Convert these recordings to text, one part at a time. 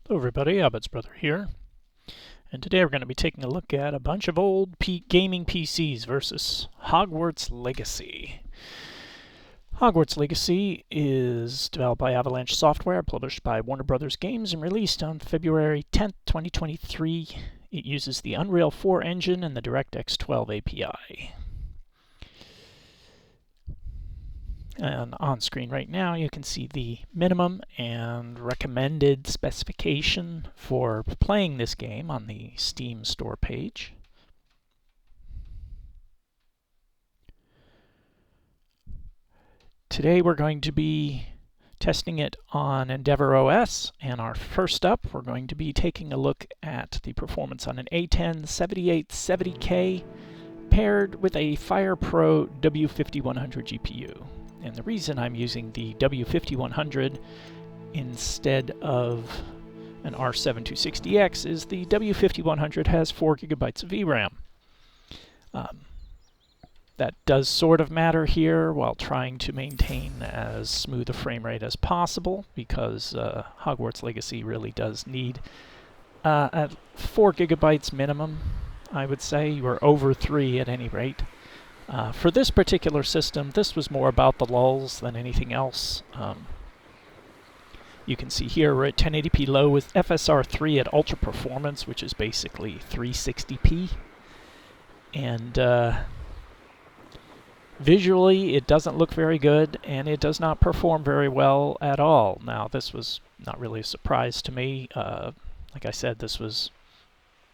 Hello everybody, Abbott's brother here, and today we're going to be taking a look at a bunch of old gaming PCs versus Hogwarts Legacy. Hogwarts Legacy is developed by Avalanche Software, published by Warner Brothers Games, and released on February 10th, 2023. It uses the Unreal 4 engine and the DirectX 12 API. And on screen right now you can see the minimum and recommended specification for playing this game on the Steam store page. Today we're going to be testing it on Endeavour OS, and our first up we're going to be taking a look at the performance on an A10 7870K paired with a Firepro W5100 GPU. And the reason I'm using the W5100 instead of an R7 260X is the W5100 has 4 GB of VRAM. That does sort of matter here while trying to maintain as smooth a frame rate as possible, because Hogwarts Legacy really does need at 4 GB minimum, I would say, or over 3 at any rate. For this particular system, this was more about the lulls than anything else. You can see here we're at 1080p low with FSR3 at ultra performance, which is basically 360p. And visually, it doesn't look very good, and it does not perform very well at all. Now, this was not really a surprise to me. Like I said, this was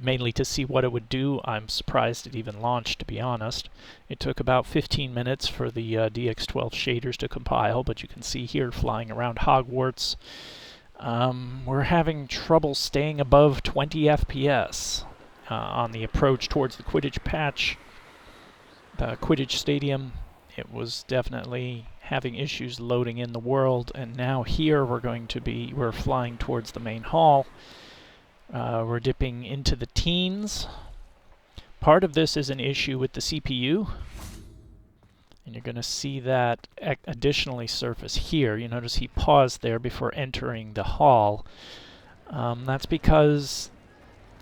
mainly to see what it would do. I'm surprised it even launched, to be honest. It took about 15 minutes for the DX12 shaders to compile, but you can see here flying around Hogwarts. We're having trouble staying above 20 FPS on the approach towards the Quidditch patch. The Quidditch Stadium, it was definitely having issues loading in the world, and now here we're flying towards the main hall. We're dipping into the teens. Part of this is an issue with the CPU, and you're going to see that additionally surface here. You notice he paused there before entering the hall. That's because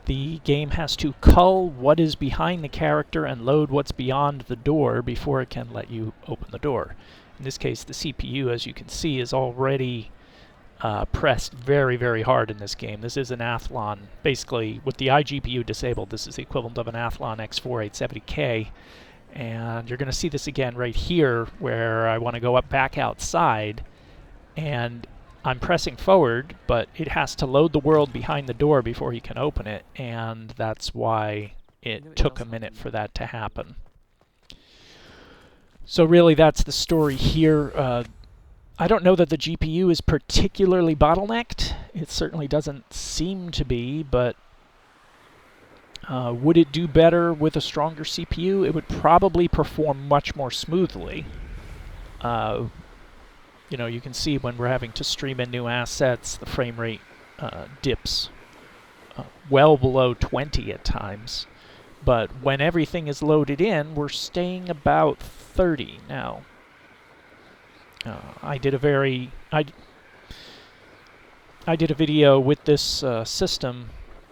the game has to cull what is behind the character and load what's beyond the door before it can let you open the door. In this case, the CPU, as you can see, is already pressed very, very hard in this game. This is an Athlon. Basically, with the iGPU disabled, this is the equivalent of an Athlon X4 870K. And you're going to see this again right here, where I want to go back outside, and I'm pressing forward, but it has to load the world behind the door before you can open it, and that's why it took a minute for that to happen. So really, that's the story here. I don't know that the GPU is particularly bottlenecked. It certainly doesn't seem to be, but would it do better with a stronger CPU? It would probably perform much more smoothly. You know, you can see when we're having to stream in new assets, the frame rate dips well below 20 at times. But when everything is loaded in, we're staying about 30 now. I did a video with this system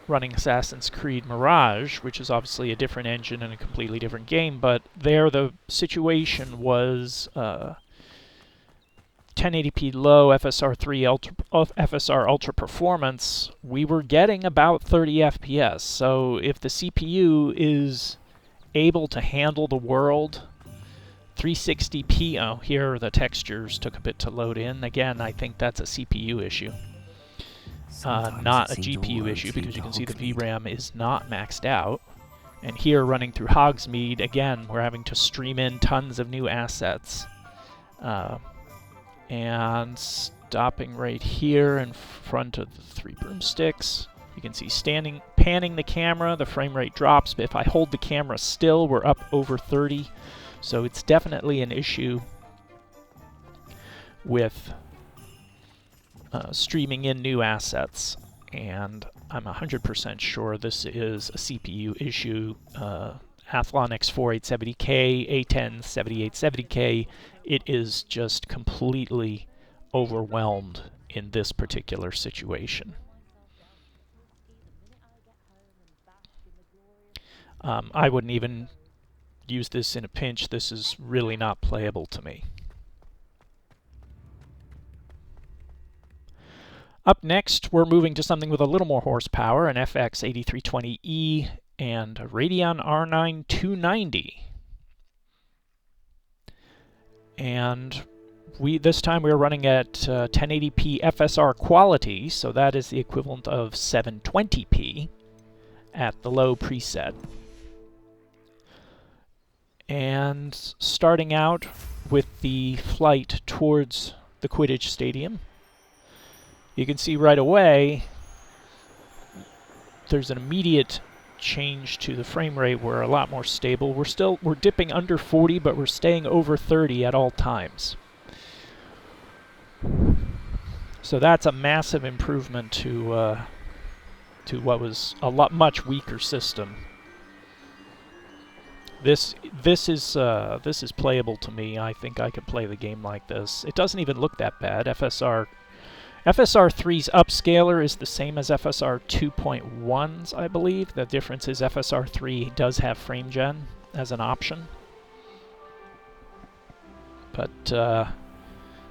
running Assassin's Creed Mirage, which is obviously a different engine and a completely different game, but there the situation was 1080p low, FSR ultra performance. We were getting about 30 FPS, so if the CPU is able to handle the world 360p, oh, here the textures took a bit to load in. Again, I think that's a CPU issue, not a GPU issue, because you can see the VRAM is not maxed out. And here, running through Hogsmeade, again, we're having to stream in tons of new assets. And stopping right here in front of the 3 broomsticks, you can see panning the camera, the frame rate drops, but if I hold the camera still, we're up over 30. So it's definitely an issue with streaming in new assets, and I'm 100% sure this is a CPU issue. Athlon X4 870K, A10 7870K, it is just completely overwhelmed in this particular situation. I wouldn't even use this in a pinch. This is really not playable to me. Up next, we're moving to something with a little more horsepower, an FX-8320e and a Radeon R9 290. And this time we're running at 1080p FSR quality, so that is the equivalent of 720p at the low preset. And starting out with the flight towards the Quidditch Stadium, you can see right away there's an immediate change to the frame rate. We're a lot more stable. We're dipping under 40, but we're staying over 30 at all times. So that's a massive improvement to what was a much weaker system. This is playable to me. I think I could play the game like this. It doesn't even look that bad. FSR 3's upscaler is the same as FSR 2.1's, I believe. The difference is FSR 3 does have frame gen as an option. But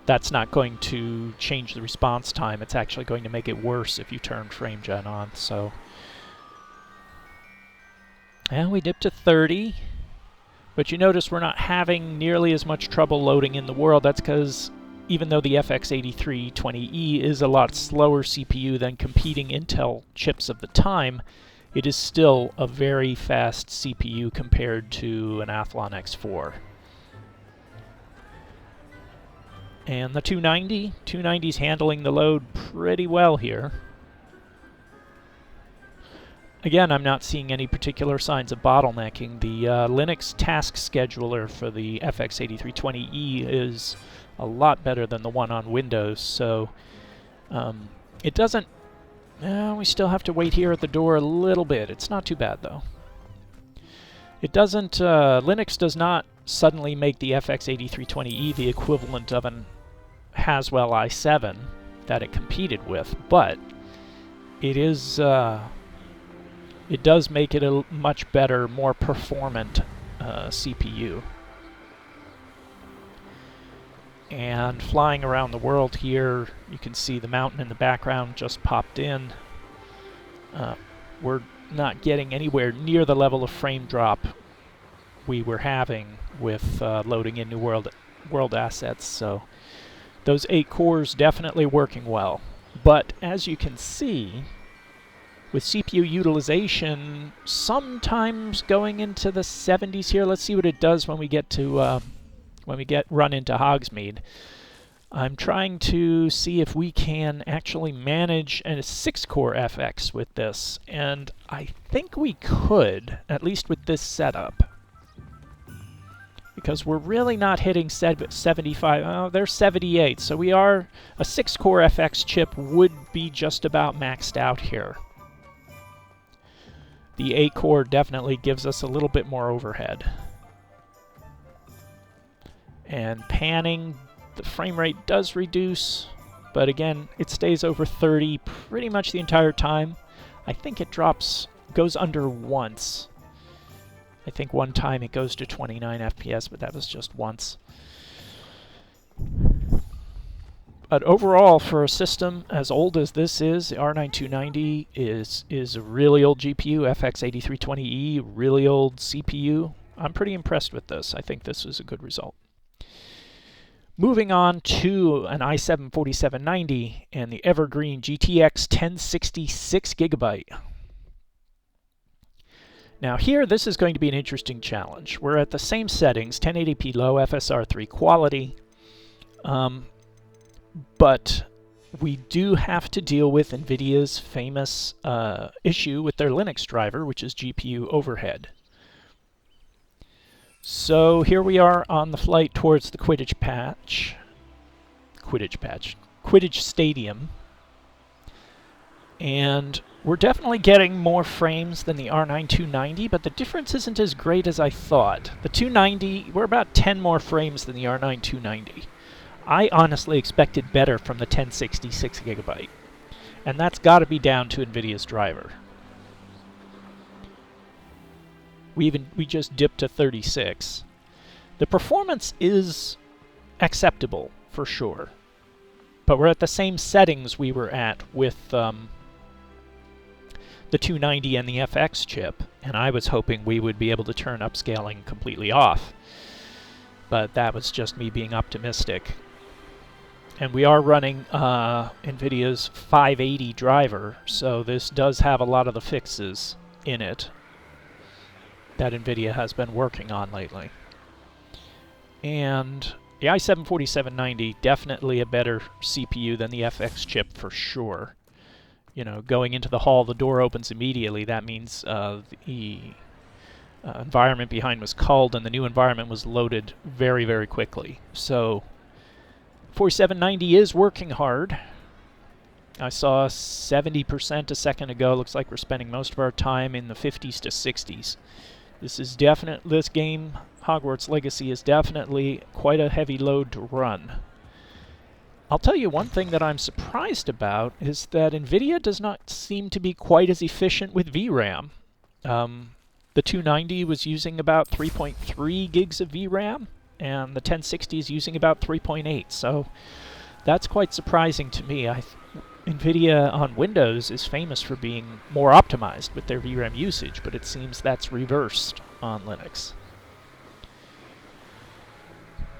that's not going to change the response time. It's actually going to make it worse if you turn frame gen on. So, and we dipped to 30. But you notice we're not having nearly as much trouble loading in the world. That's because even though the FX-8320e is a lot slower CPU than competing Intel chips of the time, it is still a very fast CPU compared to an Athlon X4. And the 290's handling the load pretty well here. Again, I'm not seeing any particular signs of bottlenecking. The Linux task scheduler for the FX-8320e is a lot better than the one on Windows, so it doesn't... we still have to wait here at the door a little bit. It's not too bad, though. It doesn't... Linux does not suddenly make the FX-8320e the equivalent of an Haswell i7 that it competed with, but it is... it does make it a much better, more performant CPU. And flying around the world here, you can see the mountain in the background just popped in. We're not getting anywhere near the level of frame drop we were having with loading in new world assets, so those 8 cores definitely working well. But as you can see, with CPU utilization sometimes going into the 70s here. Let's see what it does when we get to run into Hogsmeade. I'm trying to see if we can actually manage a 6-core FX with this, and I think we could, at least with this setup. Because we're really not hitting 75, oh, they're 78, so we are, a 6-core FX chip would be just about maxed out here. The 8-core definitely gives us a little bit more overhead. And panning, the frame rate does reduce, but again, it stays over 30 pretty much the entire time. I think it goes under once. I think one time it goes to 29 FPS, but that was just once. But overall, for a system as old as this is, the R9 290 is a really old GPU, FX-8320e, really old CPU. I'm pretty impressed with this. I think this is a good result. Moving on to an i7-4790 and the evergreen GTX 1060 6GB. Now here, this is going to be an interesting challenge. We're at the same settings, 1080p low, FSR 3 quality, but we do have to deal with Nvidia's famous issue with their Linux driver, which is GPU overhead. So here we are on the flight towards the Quidditch Stadium, and we're definitely getting more frames than the R9 290, but the difference isn't as great as I thought. The 290, we're about 10 more frames than the R9 290. I honestly expected better from the 1060 6GB, and that's got to be down to Nvidia's driver. We just dipped to 36. The performance is acceptable for sure, but we're at the same settings we were at with the 290 and the FX chip, and I was hoping we would be able to turn upscaling completely off, but that was just me being optimistic. And we are running Nvidia's 580 driver, so this does have a lot of the fixes in it that Nvidia has been working on lately. And the i7-4790, definitely a better CPU than the FX chip for sure. You know, going into the hall, the door opens immediately. That means the environment behind was culled and the new environment was loaded very, very quickly. So 4790 is working hard. I saw 70% a second ago. Looks like we're spending most of our time in the 50s to 60s. This game, Hogwarts Legacy, is definitely quite a heavy load to run. I'll tell you one thing that I'm surprised about is that Nvidia does not seem to be quite as efficient with VRAM. The 290 was using about 3.3 gigs of VRAM, and the 1060 is using about 3.8, so that's quite surprising to me. Nvidia on Windows is famous for being more optimized with their VRAM usage, but it seems that's reversed on Linux.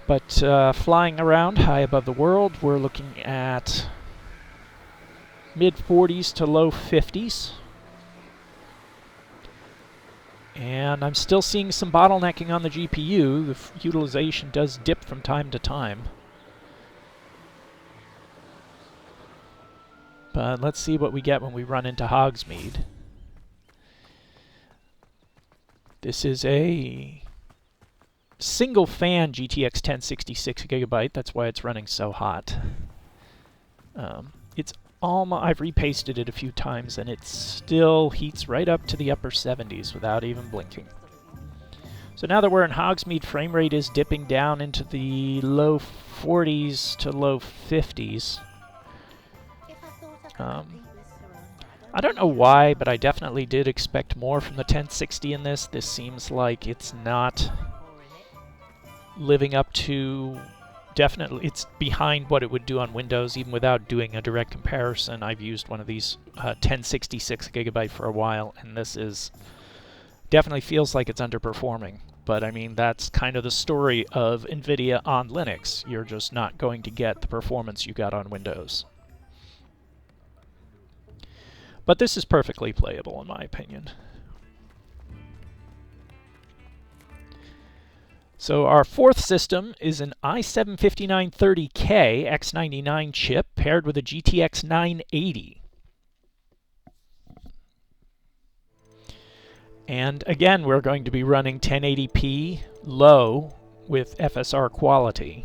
But flying around high above the world, we're looking at mid-40s to low 50s. And I'm still seeing some bottlenecking on the GPU. The utilization does dip from time to time. But let's see what we get when we run into Hogsmeade. This is a single fan GTX 1066 GB. That's why it's running so hot. I've repasted it a few times and it still heats right up to the upper 70s without even blinking. So now that we're in Hogsmeade, frame rate is dipping down into the low 40s to low 50s. I don't know why, but I definitely did expect more from the 1060 in this. This seems like it's not living up to... Definitely, it's behind what it would do on Windows, even without doing a direct comparison. I've used one of these 1066 GB for a while, and this is definitely feels like it's underperforming. But I mean, that's kind of the story of Nvidia on Linux. You're just not going to get the performance you got on Windows. But this is perfectly playable, in my opinion. So our fourth system is an i7-5930K X99 chip paired with a GTX 980. And again, we're going to be running 1080p low with FSR quality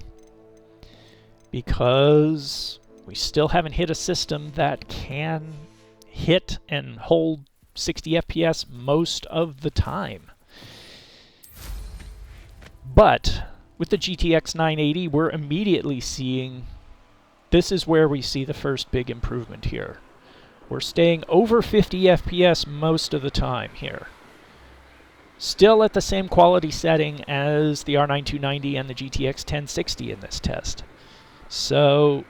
because we still haven't hit a system that can hit and hold 60 FPS most of the time. But with the GTX 980, we're immediately seeing, this is where we see the first big improvement here. We're staying over 50 FPS most of the time here. Still at the same quality setting as the R9 290 and the GTX 1060 in this test. So,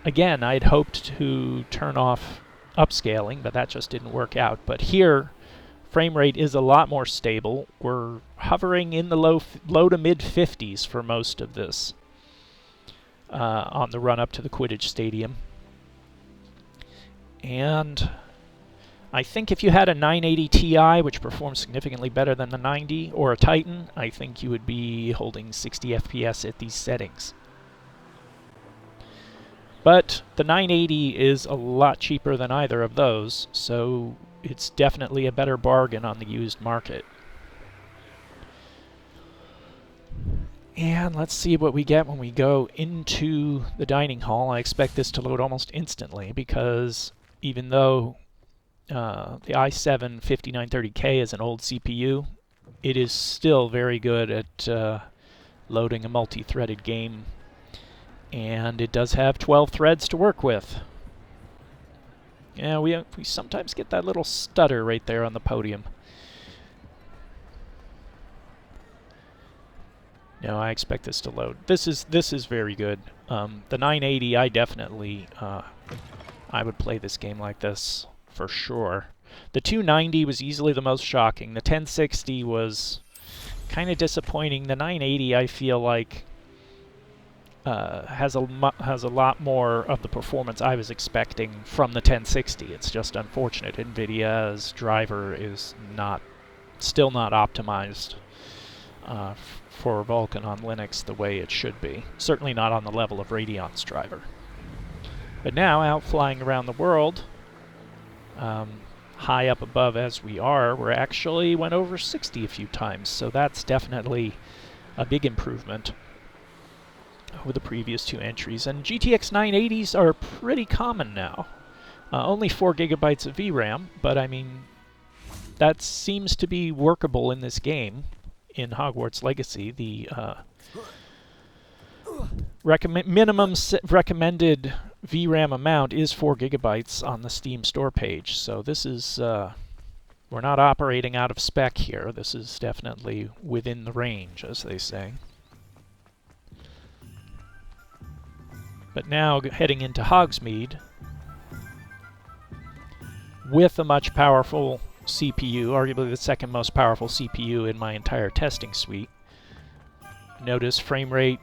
again, I'd hoped to turn off upscaling, but that just didn't work out. But here, frame rate is a lot more stable. We're hovering in the low to mid 50s for most of this on the run up to the Quidditch Stadium. And I think if you had a 980 Ti, which performs significantly better than the 90, or a Titan, I think you would be holding 60 FPS at these settings. But the 980 is a lot cheaper than either of those, so it's definitely a better bargain on the used market. And let's see what we get when we go into the dining hall. I expect this to load almost instantly because even though the i7-5930K is an old CPU, it is still very good at loading a multi-threaded game. And it does have 12 threads to work with. Yeah, we sometimes get that little stutter right there on the podium. No, I expect this to load. This is very good. The 980, I definitely I would play this game like this for sure. The 290 was easily the most shocking. The 1060 was kind of disappointing. The 980, I feel like, has a lot more of the performance I was expecting from the 1060. It's just unfortunate. Nvidia's driver is still not optimized for Vulkan on Linux the way it should be. Certainly not on the level of Radeon's driver. But now, out flying around the world, high up above as we are, we're actually went over 60 a few times, so that's definitely a big improvement over the previous two entries. And GTX 980s are pretty common now. Only 4 gigabytes of VRAM, but I mean, that seems to be workable in this game, in Hogwarts Legacy. The minimum recommended VRAM amount is 4 gigabytes on the Steam store page, so this is, we're not operating out of spec here. This is definitely within the range, as they say. But now, heading into Hogsmeade, with a much powerful CPU, arguably the second most powerful CPU in my entire testing suite. Notice frame rate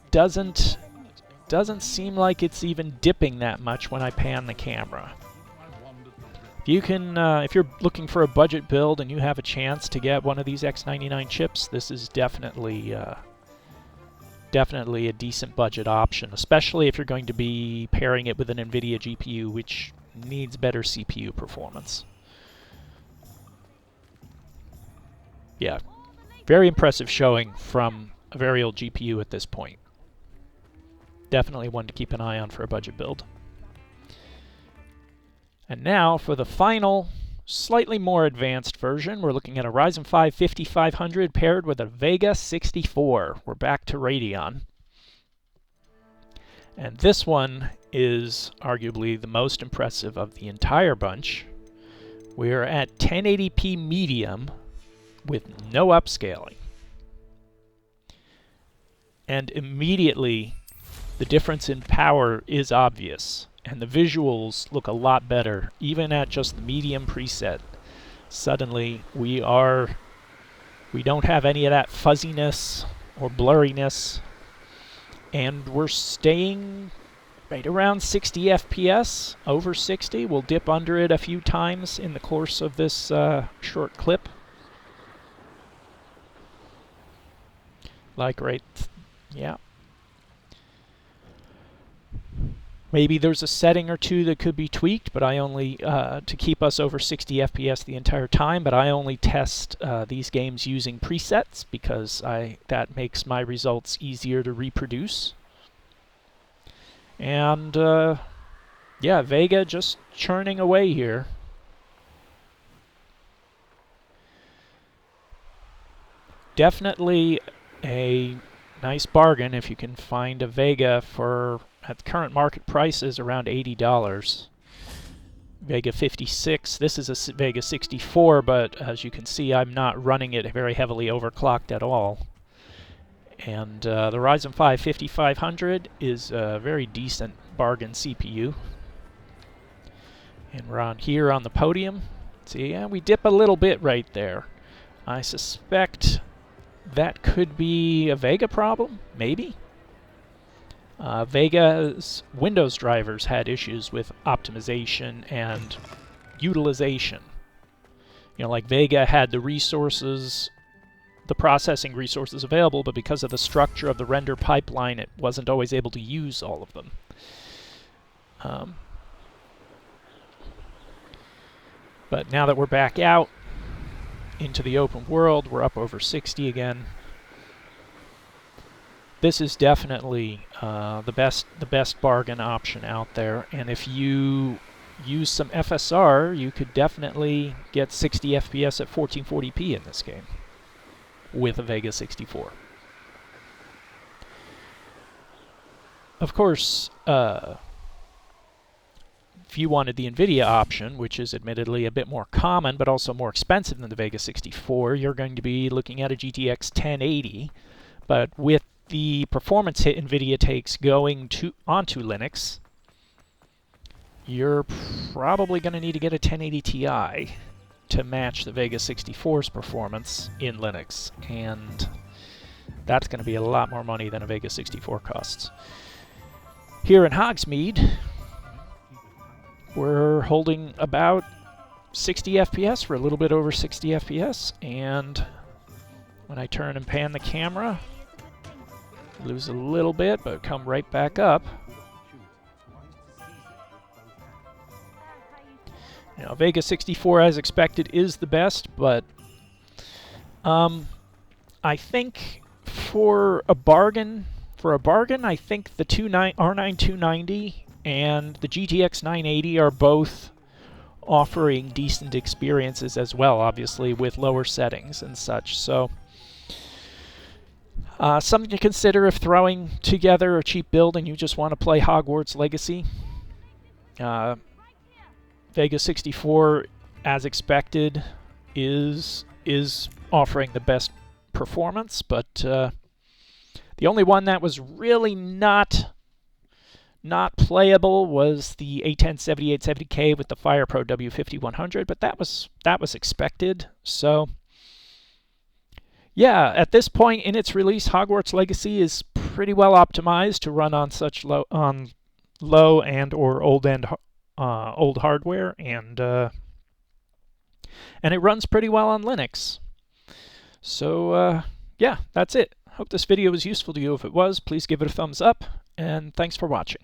doesn't seem like it's even dipping that much when I pan the camera. You can, if you're looking for a budget build and you have a chance to get one of these X99 chips, this is definitely a decent budget option, especially if you're going to be pairing it with an Nvidia GPU, which needs better CPU performance. Yeah, very impressive showing from a very old GPU at this point. Definitely one to keep an eye on for a budget build. And now for the final, slightly more advanced version, we're looking at a Ryzen 5 5500 paired with a Vega 64. We're back to Radeon. And this one is arguably the most impressive of the entire bunch. We're at 1080p medium with no upscaling. And immediately, the difference in power is obvious, and the visuals look a lot better, even at just the medium preset. Suddenly, we don't have any of that fuzziness or blurriness, and we're staying right around 60 FPS, over 60. We'll dip under it a few times in the course of this short clip. Like yeah. Maybe there's a setting or two that could be tweaked, but I only, to keep us over 60 FPS the entire time, but I only test these games using presets because that makes my results easier to reproduce. And, yeah, Vega just churning away here. Definitely a nice bargain if you can find a Vega for, at the current market prices, around $80. Vega 56, this is a Vega 64, but as you can see, I'm not running it very heavily overclocked at all. And the Ryzen 5 5500 is a very decent bargain CPU. And we're on here on the podium. See, yeah, we dip a little bit right there. I suspect that could be a Vega problem, maybe. Vega's Windows drivers had issues with optimization and utilization. You know, like Vega had the resources, the processing resources available, but because of the structure of the render pipeline, it wasn't always able to use all of them. But now that we're back out into the open world, we're up over 60 again. This is definitely the best bargain option out there, and if you use some FSR, you could definitely get 60 FPS at 1440p in this game with a Vega 64. Of course, if you wanted the Nvidia option, which is admittedly a bit more common but also more expensive than the Vega 64, you're going to be looking at a GTX 1080. But with the performance hit Nvidia takes going onto Linux, you're probably going to need to get a 1080 Ti to match the Vega 64's performance in Linux, and that's going to be a lot more money than a Vega 64 costs. Here in Hogsmeade, we're holding about 60 FPS, for a little bit over 60 FPS, and when I turn and pan the camera, lose a little bit, but come right back up. Now, Vega 64, as expected, is the best, but I think for a bargain, I think the R9 290 and the GTX 980 are both offering decent experiences as well, obviously with lower settings and such. So something to consider if throwing together a cheap build and you just want to play Hogwarts Legacy. Vega 64, as expected, is offering the best performance, but the only one that was really not playable was the A10 7870K with the Firepro W5100, but that was expected. So yeah, at this point in its release, Hogwarts Legacy is pretty well optimized to run on such low and or old hardware, and it runs pretty well on Linux. So yeah, that's it. Hope this video was useful to you. If it was, please give it a thumbs up, and thanks for watching.